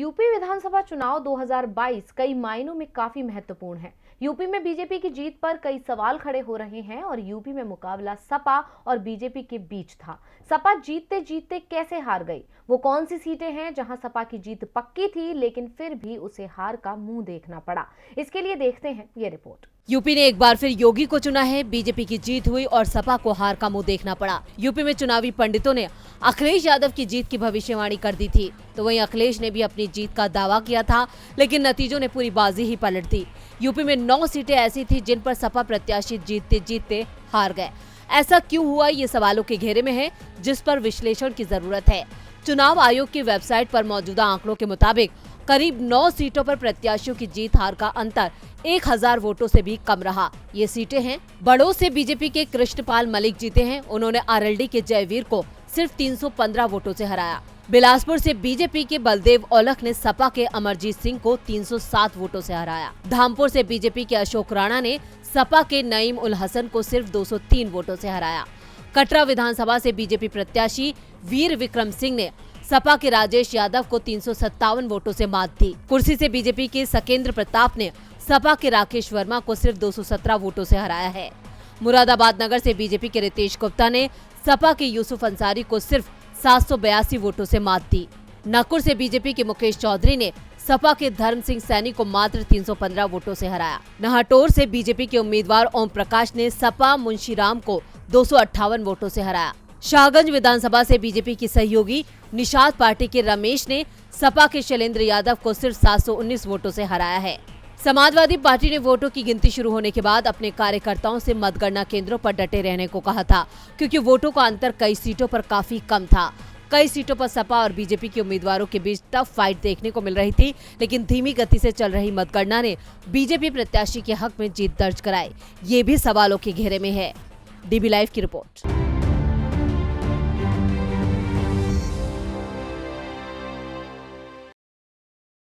UP विधानसभा चुनाव 2022 कई मायनों में काफी महत्वपूर्ण है। यूपी में बीजेपी की जीत पर कई सवाल खड़े हो रहे हैं और यूपी में मुकाबला सपा और बीजेपी के बीच था। सपा जीतते जीतते कैसे हार गई? वो कौन सी सीटें हैं जहां सपा की जीत पक्की थी लेकिन फिर भी उसे हार का मुंह देखना पड़ा? इसके लिए देखते हैं ये रिपोर्ट। यूपी ने एक बार फिर योगी को चुना है। बीजेपी की जीत हुई और सपा को हार का मुंह देखना पड़ा। यूपी में चुनावी पंडितों ने अखिलेश यादव की जीत की भविष्यवाणी कर दी थी, तो वहीं अखिलेश ने भी अपनी जीत का दावा किया था, लेकिन नतीजों ने पूरी बाजी ही पलट दी। यूपी में 9 सीटें ऐसी थी जिन पर सपा प्रत्याशी जीतते जीतते हार गए। ऐसा क्यों हुआ, ये सवालों के घेरे में है, जिस पर विश्लेषण की जरूरत है। चुनाव आयोग की वेबसाइट पर मौजूदा आंकड़ों के मुताबिक करीब 9 सीटों पर प्रत्याशियों की जीत हार का अंतर 1000 वोटों से भी कम रहा। ये सीटें हैं, बड़ों से बीजेपी के कृष्णपाल मलिक जीते हैं। उन्होंने आरएलडी के जयवीर को सिर्फ 315 वोटों से हराया। बिलासपुर से बीजेपी के बलदेव औलख ने सपा के अमरजीत सिंह को 307 वोटों से हराया। धामपुर से बीजेपी के अशोक राणा ने सपा के नईम उल हसन को सिर्फ 203 वोटों से हराया। कटरा विधानसभा से बीजेपी प्रत्याशी वीर विक्रम सिंह ने सपा के राजेश यादव को 357 वोटों से मात दी। कुर्सी से बीजेपी के सकेंद्र प्रताप ने सपा के राकेश वर्मा को सिर्फ 217 वोटों से हराया है। मुरादाबाद नगर से बीजेपी के रितेश गुप्ता ने सपा के यूसुफ अंसारी को सिर्फ 782 वोटों से मात दी। नागपुर से बीजेपी के मुकेश चौधरी ने सपा के धर्म सिंह सैनी को मात्र 315 वोटों से हराया। नाहटोर से बीजेपी के उम्मीदवार ओम प्रकाश ने सपा मुंशीराम को 258 वोटों से हराया। शाहगंज विधानसभा से बीजेपी की सहयोगी निषाद पार्टी के रमेश ने सपा के शैलेंद्र यादव को सिर्फ 719 वोटों से हराया है। समाजवादी पार्टी ने वोटों की गिनती शुरू होने के बाद अपने कार्यकर्ताओं से मतगणना केंद्रों पर डटे रहने को कहा था, क्योंकि वोटों का अंतर कई सीटों पर काफी कम था। कई सीटों पर सपा और बीजेपी के उम्मीदवारों के बीच टफ फाइट देखने को मिल रही थी, लेकिन धीमी गति से चल रही मतगणना ने बीजेपी प्रत्याशी के हक में जीत दर्ज कराई। ये भी सवालों के घेरे में है। डीबी लाइव की रिपोर्ट।